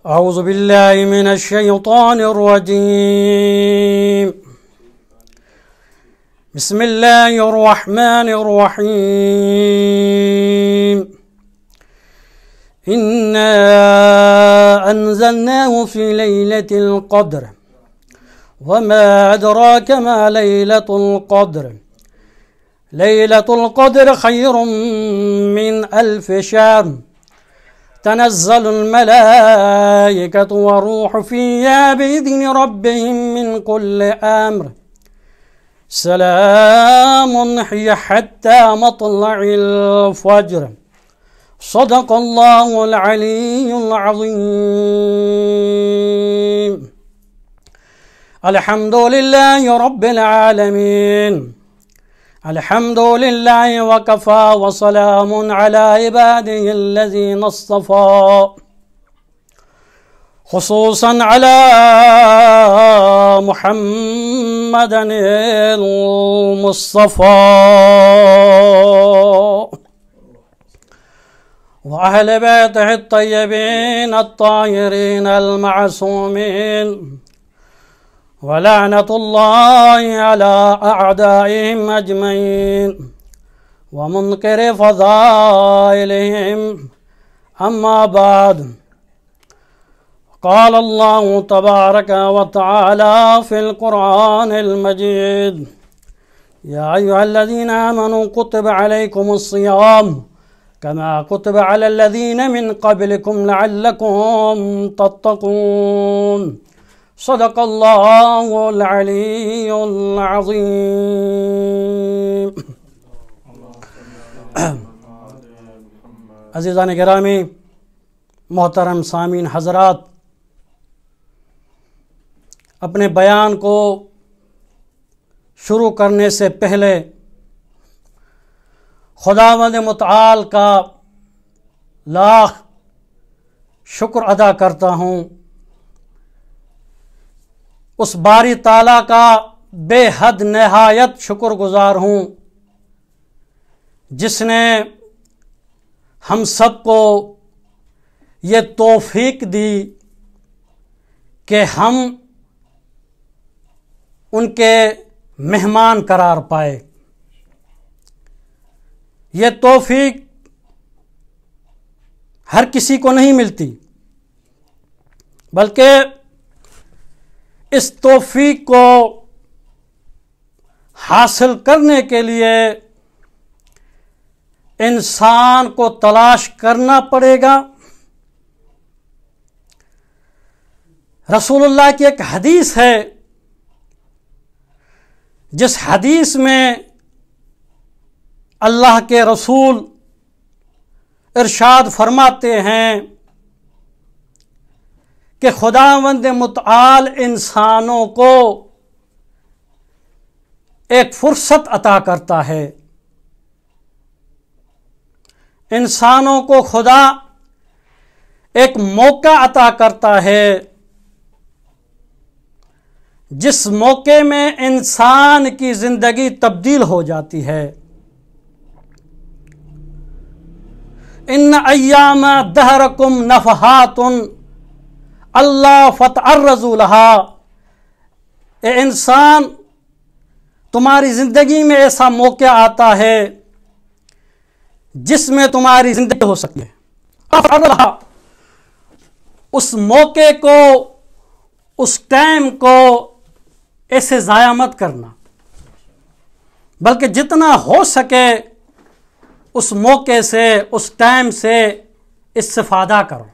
أعوذ بالله من الشيطان الرجيم. بسم الله الرحمن الرحيم. إنا أنزلناه في ليلة القدر وما أدراك ما ليلة القدر. ليلة القدر خير من 1000 شهر. تنزل الملائكة والروح فيها بإذن ربهم من كل أمر. سلام هي حتى مطلع الفجر. صدق الله العلي العظيم. الحمد لله رب العالمين. الحمد لله وكفى وسلام على عباده الذين اصطفى خصوصا على محمد المصطفى وأهل بيته الطيبين الطاهرين المعصومين ولعنة الله على أعدائهم أجمعين ومنكر فضائلهم. أما بعد، قال الله تبارك وتعالى في القرآن المجيد: يا أيها الذين آمنوا كتب عليكم الصيام كما كتب على الذين من قبلكم لعلكم تتقون. صدق اللہ العلی العظیم. عزیزان گرامی، محترم سامعین حضرات، اپنے بیان کو شروع کرنے سے پہلے خداوند متعال کا لاکھ شکر ادا کرتا ہوں. اس باری تعالیٰ کا بے حد نہایت شکر گزار ہوں جس نے ہم سب کو یہ توفیق دی کہ ہم ان کے مہمان قرار پائے. یہ توفیق ہر کسی کو نہیں ملتی، بلکہ اس توفیق کو حاصل کرنے کے لیے انسان کو تلاش کرنا پڑے گا. رسول اللہ کی ایک حدیث ہے جس حدیث میں اللہ کے رسول ارشاد فرماتے ہیں کہ خداوند متعال انسانوں کو ایک فرصت عطا کرتا ہے. انسانوں کو خدا ایک موقع عطا کرتا ہے جس موقع میں انسان کی زندگی تبدیل ہو جاتی ہے. ان ایام دہرکم نفحات اللہ فتعرضوا لہا. اے انسان، تمہاری زندگی میں ایسا موقع آتا ہے جس میں تمہاری زندگی ہو سکتی ہے. اس موقع کو، اس ٹائم کو ایسے ضائع مت کرنا، بلکہ جتنا ہو سکے اس موقع سے، اس ٹائم سے استفادہ کرو.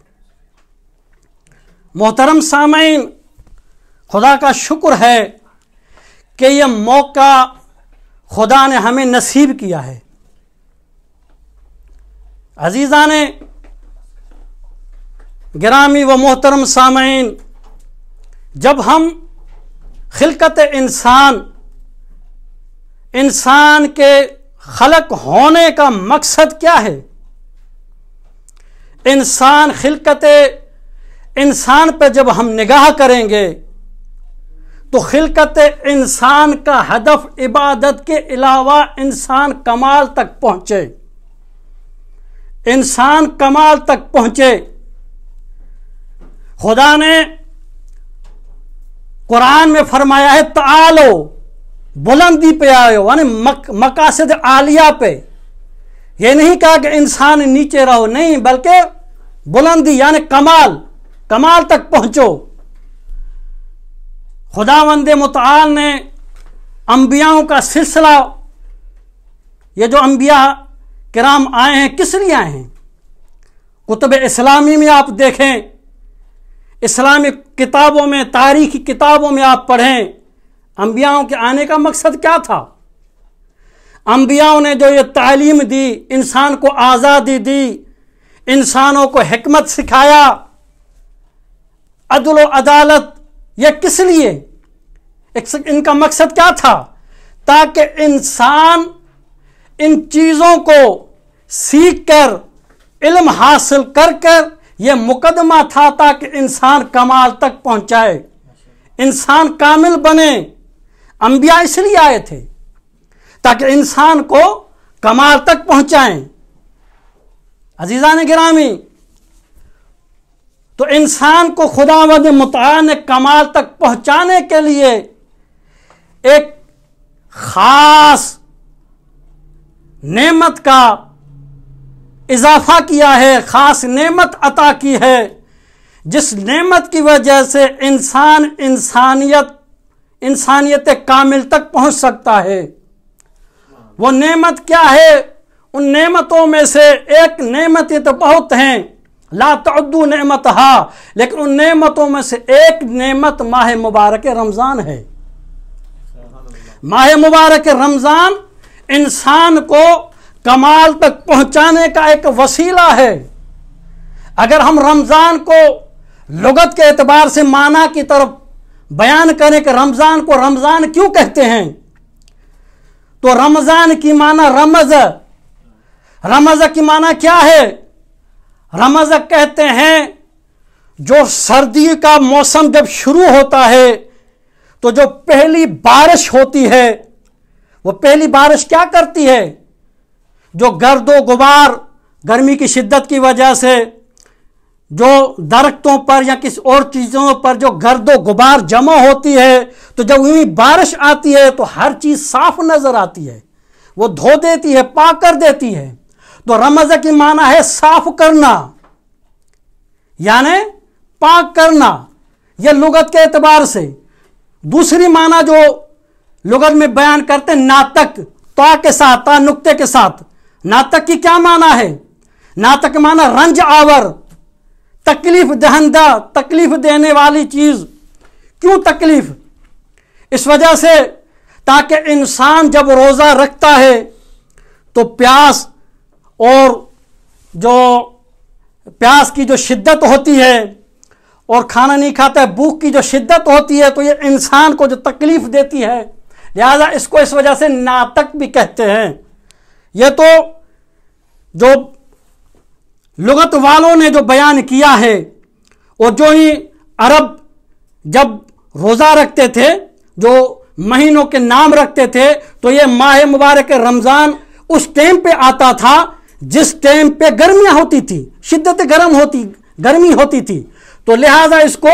محترم سامعین، خدا کا شکر ہے کہ یہ موقع خدا نے ہمیں نصیب کیا ہے. عزیزان گرامی و محترم سامعین، جب ہم خلقت انسان کے خلق ہونے کا مقصد کیا ہے؟ خلقت انسان پہ جب ہم نگاہ کریں گے تو خلقت انسان کا ہدف عبادت کے علاوہ انسان کمال تک پہنچے. انسان کمال تک پہنچے. خدا نے قرآن میں فرمایا ہے تعالو، بلندی پہ آئے، یعنی مقاصد عالیہ پہ. یہ نہیں کہا کہ انسان نیچے رہو، نہیں، بلکہ بلندی یعنی کمال تک پہنچو. خداوند متعال نے انبیاءوں کا سلسلہ، یہ جو انبیاء کرام آئے ہیں کس لیے آئے ہیں؟ کتب اسلامی میں آپ دیکھیں، اسلامی کتابوں میں، تاریخی کتابوں میں آپ پڑھیں، انبیاءوں کے آنے کا مقصد کیا تھا؟ انبیاءوں نے جو یہ تعلیم دی، انسان کو آزادی دی، انسانوں کو حکمت سکھایا، عدل و عدالت، یہ کس لیے؟ ان کا مقصد کیا تھا؟ تاکہ انسان ان چیزوں کو سیکھ کر، علم حاصل کر یہ مقدمہ تھا تاکہ انسان کمال تک پہنچائے، انسان کامل بنے. انبیاء اس لیے آئے تھے تاکہ انسان کو کمال تک پہنچائیں. عزیزان گرامی، تو انسان کو خداوند متعال نے کمال تک پہنچانے کے لیے ایک خاص نعمت کا اضافہ کیا ہے، خاص نعمت عطا کی ہے، جس نعمت کی وجہ سے انسان انسانیت کامل تک پہنچ سکتا ہے. وہ نعمت کیا ہے؟ ان نعمتوں میں سے ایک نعمت، یہ تو بہت ہیں، لا تعدو نعمتہا، لیکن ان نعمتوں میں سے ایک نعمت ماہ مبارک رمضان ہے. ماہ مبارک رمضان انسان کو کمال تک پہنچانے کا ایک وسیلہ ہے. اگر ہم رمضان کو لغت کے اعتبار سے معنی کی طرف بیان کریں کہ رمضان کو رمضان کیوں کہتے ہیں، تو رمضان کی معنی رمض کی معنی کیا ہے؟ رمض کہتے ہیں جو سردی کا موسم جب شروع ہوتا ہے تو جو پہلی بارش ہوتی ہے، وہ پہلی بارش کیا کرتی ہے؟ جو گرد و غبار، گرمی کی شدت کی وجہ سے جو درختوں پر یا کسی اور چیزوں پر جو گرد و غبار جمع ہوتی ہے، تو جب وہی بارش آتی ہے تو ہر چیز صاف نظر آتی ہے، وہ دھو دیتی ہے، پاک کر دیتی ہے. تو رمض کی معنی ہے صاف کرنا، یعنی پاک کرنا، یہ لغت کے اعتبار سے. دوسری معنی جو لغت میں بیان کرتے ہیں ناطق، تا کے ساتھ، تا نقطے کے ساتھ. ناطق کی کیا معنی ہے؟ ناطق معنی رنج آور، تکلیف دہندہ، تکلیف دینے والی چیز. کیوں تکلیف؟ اس وجہ سے تاکہ انسان جب روزہ رکھتا ہے تو پیاس اور جو پیاس کی جو شدت ہوتی ہے اور کھانا نہیں کھاتا ہے، بھوک کی جو شدت ہوتی ہے، تو یہ انسان کو جو تکلیف دیتی ہے، لہذا اس کو اس وجہ سے ناطق بھی کہتے ہیں. یہ تو جو لغت والوں نے جو بیان کیا ہے. اور جو ہی عرب جب روزہ رکھتے تھے، جو مہینوں کے نام رکھتے تھے، تو یہ ماہ مبارک رمضان اس ٹائم پہ آتا تھا جس ٹائم پہ گرمیاں ہوتی تھی، شدت گرمی ہوتی تھی. تو لہذا اس کو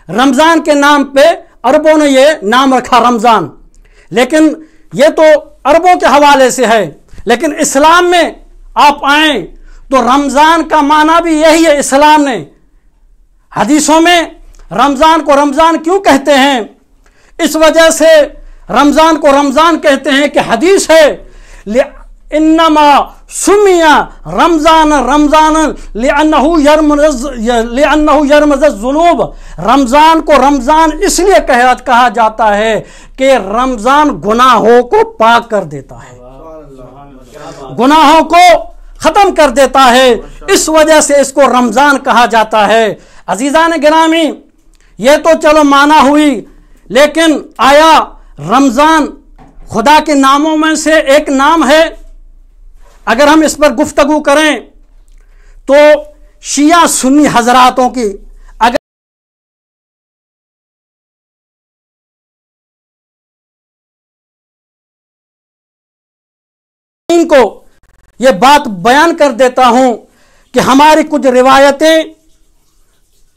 رمضان کے نام پہ عربوں نے یہ نام رکھا رمضان. لیکن یہ تو عربوں کے حوالے سے ہے، لیکن اسلام میں آپ آئیں تو رمضان کا معنی بھی یہی ہے. اسلام نے حدیثوں میں رمضان کو رمضان کیوں کہتے ہیں؟ اس وجہ سے رمضان کو رمضان کہتے ہیں کہ حدیث ہے انما سمی رمضان رمضان لأنه يرمز الذنوب. رمضان کو رمضان اس لیے کہا جاتا ہے کہ رمضان گناہوں کو پاک کر دیتا ہے، گناہوں کو ختم کر دیتا ہے، اس وجہ سے اس کو رمضان کہا جاتا ہے. عزیزان گرامی، یہ تو چلو معنی ہوئی، لیکن آیا رمضان خدا کے ناموں میں سے ایک نام ہے؟ اگر ہم اس پر گفتگو کریں تو شیعہ سنی حضراتوں کی اگر ان کو یہ بات بیان کر دیتا ہوں کہ ہماری کچھ روایتیں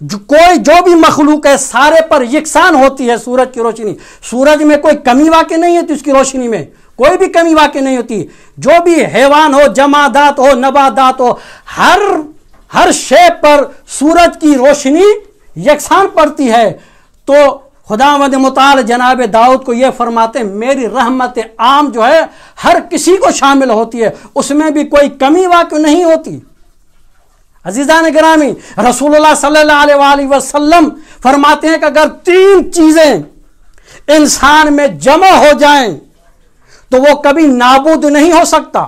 جو بھی مخلوق ہے سارے پر یکساں ہوتی ہے سورج کی روشنی. سورج میں کوئی کمی واقع نہیں ہوتی، اس کی روشنی میں کوئی بھی کمی واقع نہیں ہوتی. جو بھی حیوان ہو، جمادات ہو، نباتات ہو، ہر شے پر سورج کی روشنی یکساں پڑتی ہے. تو خداوند متعال جناب داؤد کو یہ فرماتے ہیں میری رحمت عام جو ہے ہر کسی کو شامل ہوتی ہے، اس میں بھی کوئی کمی واقع نہیں ہوتی. عزیزان گرامی، رسول اللہ صلی اللہ علیہ وآلہ وسلم فرماتے ہیں کہ اگر 3 چیزیں انسان میں جمع ہو جائیں تو وہ کبھی نابود نہیں ہو سکتا.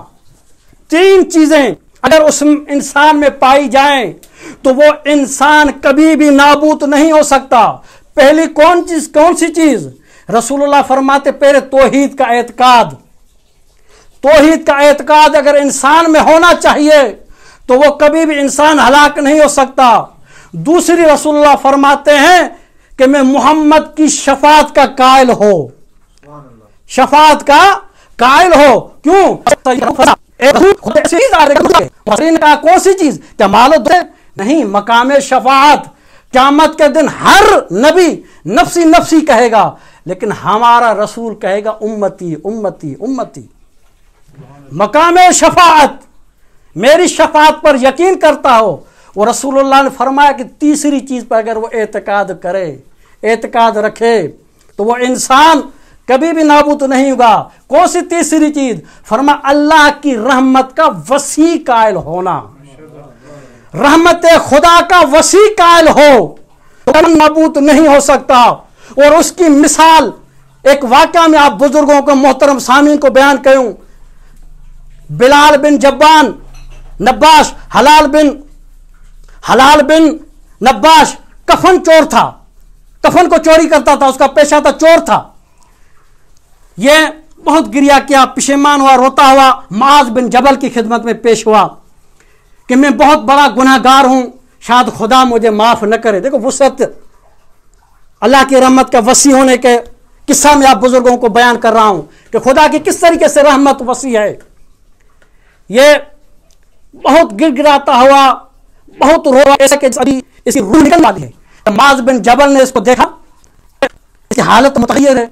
3 چیزیں اگر اس انسان میں پائی جائیں تو وہ انسان کبھی بھی نابود نہیں ہو سکتا. پہلی کون سی چیز؟ رسول اللہ فرماتے پہلے توحید کا اعتقاد. توحید کا اعتقاد اگر انسان میں ہونا چاہیے تو وہ کبھی بھی انسان ہلاک نہیں ہو سکتا. دوسری رسول اللہ فرماتے ہیں کہ میں محمد کی شفاعت کا قائل ہو. شفاعت کا قائل ہو. کیوں؟ کون سی چیز؟ کیا مال و دولت نہیں، مقام شفاعت. قیامت کے دن ہر نبی نفسی نفسی کہے گا، لیکن ہمارا رسول کہے گا امتی امتی امتی. مقام شفاعت، میری شفاعت پر یقین کرتا ہو. اور رسول اللہ نے فرمایا کہ تیسری چیز پر اگر وہ اعتقاد کرے، اعتقاد رکھے تو وہ انسان کبھی بھی نابود نہیں ہوگا. کون سی تیسری چیز؟ فرمایا اللہ کی رحمت کا وسیع قائل ہونا. رحمت خدا کا وسیع قائل ہو تو نابود نہیں ہو سکتا. اور اس کی مثال ایک واقعہ میں آپ بزرگوں کو، محترم سامعین کو بیان کروں. بلال بن جبان نباش، حلال بن نباش کفن چور تھا، کفن کو چوری کرتا تھا، اس کا پیشہ تھا، چور تھا. یہ بہت گریہ کیا، پشیمان ہوا، روتا ہوا معاذ بن جبل کی خدمت میں پیش ہوا کہ میں بہت بڑا گناہ گار ہوں، شاید خدا مجھے معاف نہ کرے. دیکھو وسعت اللہ کی رحمت کا وسیع ہونے کے قصہ میں آپ بزرگوں کو بیان کر رہا ہوں کہ خدا کی کس طریقے سے رحمت وسیع ہے. یہ بہت گر گراتا ہوا، بہت روا، ایسا کہ ابھی اس کی روح نکل والی ہے. معاذ بن جبل نے اس کو دیکھا، اس کی حالت متغیر ہے.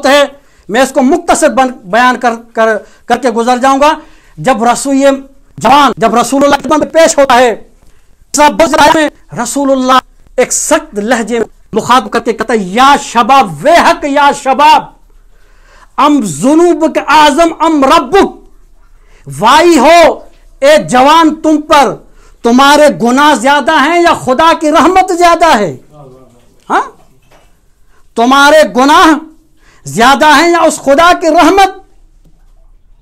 ہے میں اس کو مختصر بیان کر کے گزر جاؤں گا. جب رسول اللہ میں پیش ہوتا ہے، رسول اللہ ایک سخت لہجے میں مخاطب کر کے کہتا ہے یا شباب ویحک یا شباب ام ذنوبک اعظم ام ربک. وائی ہو اے جوان، تم پر تمہارے گناہ زیادہ ہیں یا خدا کی رحمت زیادہ ہے؟ ہاں، تمہارے گناہ زیادہ ہیں یا اس خدا کی رحمت؟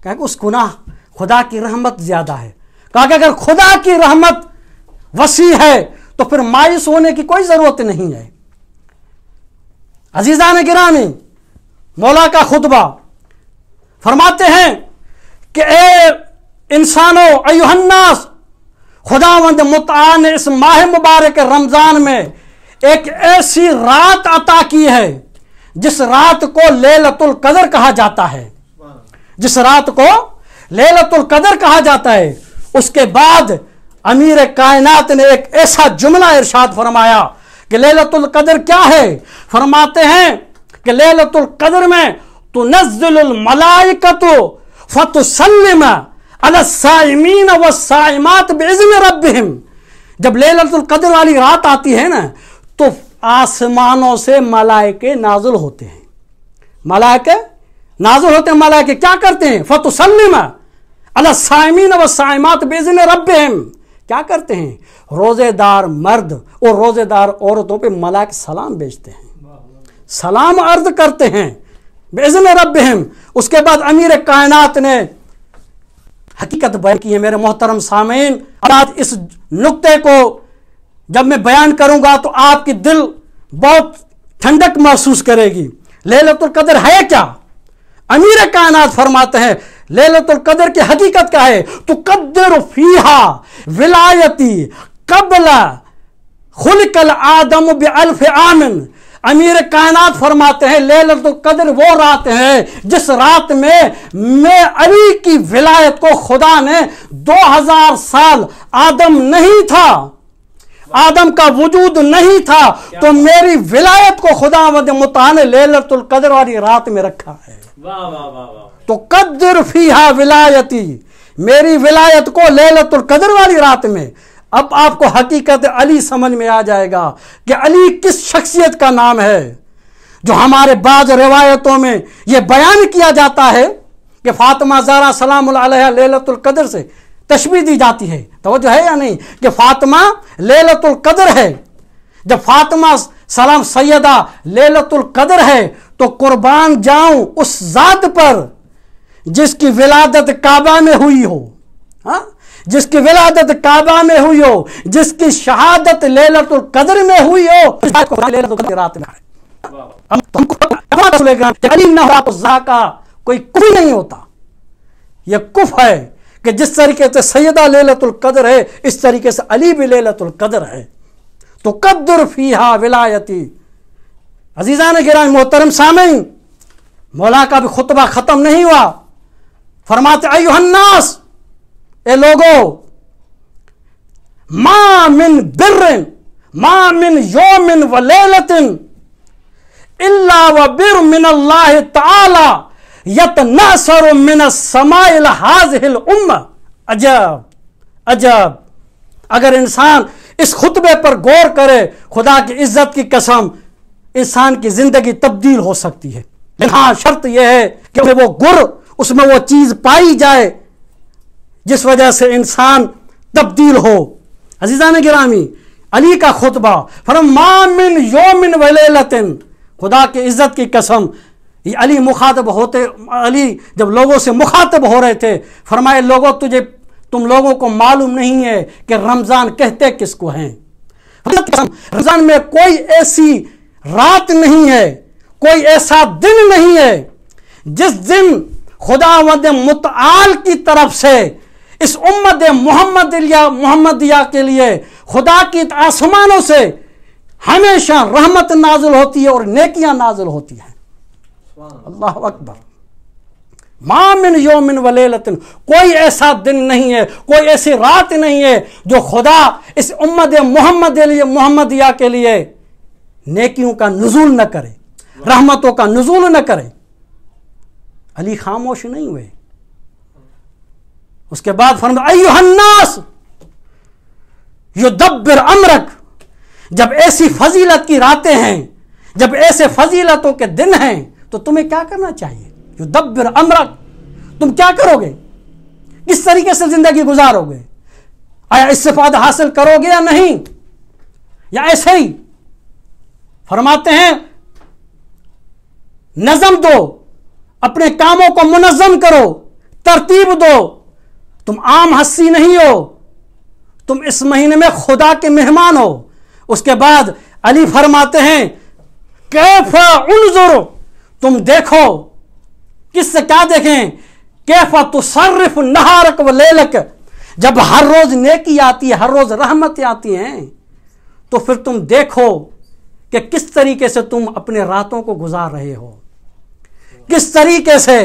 کہ اس گناہ خدا کی رحمت زیادہ ہے. کہا کہ اگر خدا کی رحمت وسیع ہے تو پھر مایوس ہونے کی کوئی ضرورت نہیں ہے. عزیزان گرامی، مولا کا خطبہ فرماتے ہیں کہ اے انسانو ایھا الناس، خداوند متعال نے اس ماہ مبارک رمضان میں ایک ایسی رات عطا کی ہے جس رات کو لیلۃ القدر کہا جاتا ہے. جس رات کو لیلۃ القدر کہا جاتا ہے. اس کے بعد امیر کائنات نے ایک ایسا جملہ ارشاد فرمایا کہ لیلۃ القدر کیا ہے. فرماتے ہیں کہ لیلۃ القدر میں تنزل الملائکۃ فتسلم علی الصائمین والصائمات باذن ربہم. جب لیلۃ القدر والی رات آتی ہے نا تو آسمانوں سے ملائکے نازل ہوتے ہیں. ملائکے نازل ہوتے ہیں. ملائکے کیا کرتے ہیں؟ فتسلم علی الصائمین والصائمات باذن ربہم. کیا کرتے ہیں؟ روزے دار مرد اور روزے دار عورتوں پہ ملائکے سلام بھیجتے ہیں، سلام عرض کرتے ہیں باذن ربہم. اس کے بعد امیر کائنات نے حقیقت بیان کی ہے. میرے محترم سامعین، آج اس نقطے کو جب میں بیان کروں گا تو آپ کی دل بہت ٹھنڈک محسوس کرے گی. لیلۃ القدر ہے کیا؟ امیر کائنات فرماتے ہیں لیلۃ القدر کی حقیقت کیا ہے؟ تقدر فیہا ولایتی قبل خلق الآدم بألف عام. امیر کائنات فرماتے ہیں لیلۃ القدر وہ رات ہے جس رات میں علی کی ولایت کو خدا نے 2000 سال آدم نہیں تھا، آدم کا وجود نہیں تھا، تو میری ولایت کو خدا متعال نے لیلۃ القدر والی رات میں رکھا ہے. تو قدر فیہا ولایتی، میری ولایت کو لیلۃ القدر والی رات میں. اب آپ کو حقیقت علی سمجھ میں آ جائے گا کہ علی کس شخصیت کا نام ہے. جو ہمارے بعض روایتوں میں یہ بیان کیا جاتا ہے کہ فاطمہ زہرا سلام اللہ علیہا لیلۃ القدر سے تشبیہ دی جاتی ہے. توجہ ہے یا نہیں کہ فاطمہ لیلۃ القدر ہے؟ جب فاطمہ سلام سیدہ لیلۃ القدر ہے تو قربان جاؤں اس ذات پر جس کی ولادت کعبہ میں ہوئی ہو، ہاں، جس کی ولادت کعبہ میں ہوئی ہو، جس کی شہادت لیلۃ القدر میں ہوئی ہو. لیلۃ القدر رات میں علی نہ ہو کا کوئی کفر نہیں ہوتا. یہ کفر ہے کہ جس طریقے سے سیدہ لیلۃ القدر ہے اس طریقے سے علی بھی لیلۃ القدر ہے. تو قدر فیہا ولایتی. عزیزان گرامی محترم سامعین، مولا کا بھی خطبہ ختم نہیں ہوا. فرماتے ایھا الناس، اے لوگو، ما من بر ما من یوم و لیلت الا و بر من اللہ تعالی یتناثر من السماء هذه الامہ. عجب عجب، اگر انسان اس خطبے پر غور کرے خدا کی عزت کی قسم انسان کی زندگی تبدیل ہو سکتی ہے. لیکن ہاں شرط یہ ہے کہ وہ گر اس میں وہ چیز پائی جائے جس وجہ سے انسان تبدیل ہو. عزیزان گرامی، علی کا خطبہ ما من یوم و لیلۃ، خدا کی عزت کی قسم یہ علی مخاطب ہوتے، علی جب لوگوں سے مخاطب ہو رہے تھے فرمائے لوگوں تم لوگوں کو معلوم نہیں ہے کہ رمضان کہتے کس کو ہیں. رمضان میں کوئی ایسی رات نہیں ہے، کوئی ایسا دن نہیں ہے جس دن خداوند متعال کی طرف سے اس امت محمدیہ کے لیے خدا کی آسمانوں سے ہمیشہ رحمت نازل ہوتی ہے اور نیکیاں نازل ہوتی ہیں. اللہ اکبر. ما من یوم و لیلۃ، کوئی ایسا دن نہیں ہے، کوئی ایسی رات نہیں ہے جو خدا اس امت محمدیہ کے لیے نیکیوں کا نزول نہ کرے، رحمتوں کا نزول نہ کرے. علی خاموش نہیں ہوئے. اس کے بعد فرمایا ایھا الناس یدبر امرک. جب ایسی فضیلت کی راتیں ہیں، جب ایسے فضیلتوں کے دن ہیں تو تمہیں کیا کرنا چاہیے؟ یدبر امرک، تم کیا کرو گے؟ کس طریقے سے زندگی گزارو گے؟ آیا استفادہ حاصل کرو گے یا نہیں، یا ایسے ہی؟ فرماتے ہیں نظم دو، اپنے کاموں کو منظم کرو، ترتیب دو. تم عام ہستی نہیں ہو، تم اس مہینے میں خدا کے مہمان ہو. اس کے بعد علی فرماتے ہیں کیف انظر، تم دیکھو. کس سے کیا دیکھیں؟ کیف تصرف نہارک و لیلک. جب ہر روز نیکی آتی ہے، ہر روز رحمتیں آتی ہیں تو پھر تم دیکھو کہ کس طریقے سے تم اپنے راتوں کو گزار رہے ہو، کس طریقے سے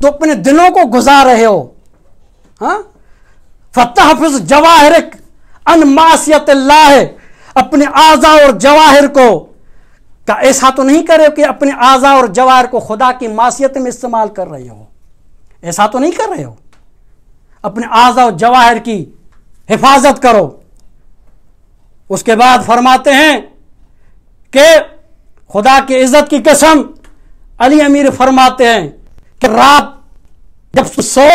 تو اپنے دنوں کو گزار رہے ہو. ہاں، فتحفظ جواہرک ان معصیت اللہ، اپنے اعضاء اور جواہر کو کا ایسا تو نہیں کرے کہ اپنے اعضاء اور جواہر کو خدا کی معصیت میں استعمال کر رہے ہو. ایسا تو نہیں کر رہے ہو. اپنے اعضاء اور جواہر کی حفاظت کرو. اس کے بعد فرماتے ہیں کہ خدا کی عزت کی قسم علی امیر فرماتے ہیں کہ رات جب سو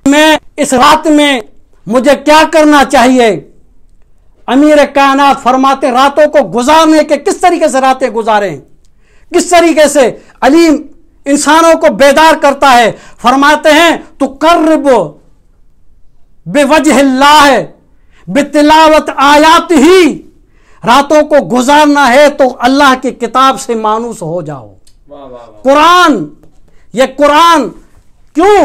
میں اس رات میں مجھے کیا کرنا چاہیے؟ امیر کائنات فرماتے راتوں کو گزارنے کے کس طریقے سے راتیں گزاریں، کس طریقے سے علی انسانوں کو بیدار کرتا ہے. فرماتے ہیں تو قرب بوجہ اللہ بتلاوت آیات ہی، راتوں کو گزارنا ہے تو اللہ کی کتاب سے مانوس ہو جاؤ. قرآن، یہ قرآن کیوں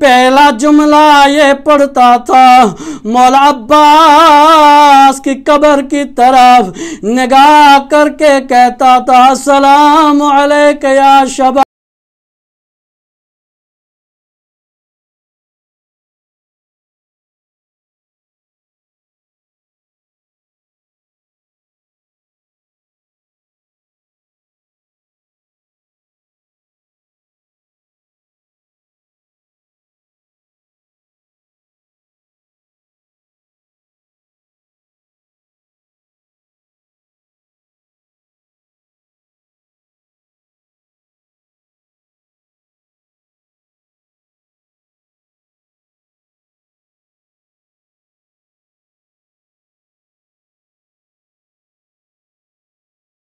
پہلا جملہ یہ پڑھتا تھا، مولا عباس کی قبر کی طرف نگاہ کر کے کہتا تھا، السلام علیک یا شباب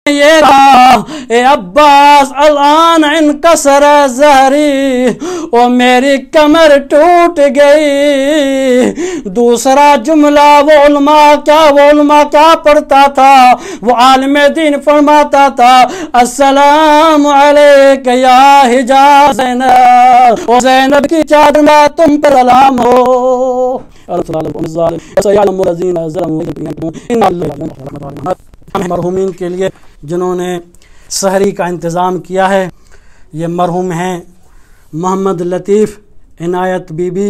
یہ رہا، اے عباس الان انکسر ظہری، اور میری کمر ٹوٹ گئی۔ دوسرا جملہ وہ علماء کیا پڑھتا تھا؟ وہ عالم دین فرماتا تھا، السلام علیک یا حجاز زینب، اور زینب کی چادر میں تم پر سلام ہو۔ مرحومین کے لیے جنہوں نے سحری کا انتظام کیا ہے، یہ مرحوم ہیں Muhammad Latif, Inayat Bibi,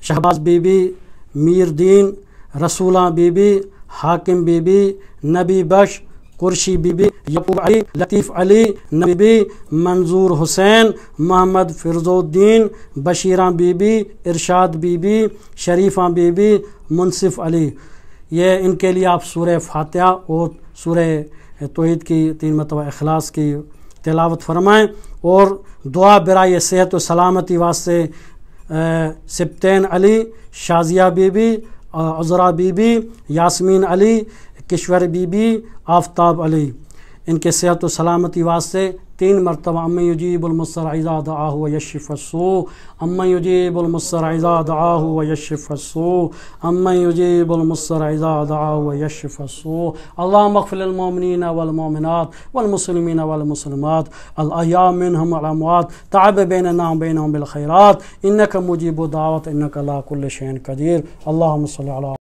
Shahbaz Bibi, Mir Din, Rasula Bibi, Hakim Bibi, Nabi Bakhsh, قرشی be be, یعقوب علی، لطیف علی، نبی be, Manzoor Hussain, Muhammad Farzuddin, Bashira Bibi, Irshad Bibi, Sharifa Bibi, Munsif Ali. یہ ان کے لیے آپ سورہ فاتحہ اور سورہ توحید کی 3 مرتبہ اخلاص کی تلاوت فرمائیں، اور دعا برائے صحت و سلامتی واسطے Sibtain Ali, Shazia Bibi, Azra Bibi, Yasmeen Ali, Kishwar Bibi, Aftab Ali, ان کے صحت و سلامتی واسطے 3 مرتبہ امن یجیب المضطر اذا دعاہ ویشف السوء، امن یجیب المضطر اذا دعاہ ویشف السوء، امن یجیب المضطر اذا دعاہ ویشف السوء۔ اللہم اغفر للمؤمنین والمؤمنات والمسلمین والمسلمات الاحیاء منہم والاموات، تعب بیننا وبینہم بالخیرات، انک مجیب الدعوات انک علی کل شیء قدیر۔ اللہم صلی علی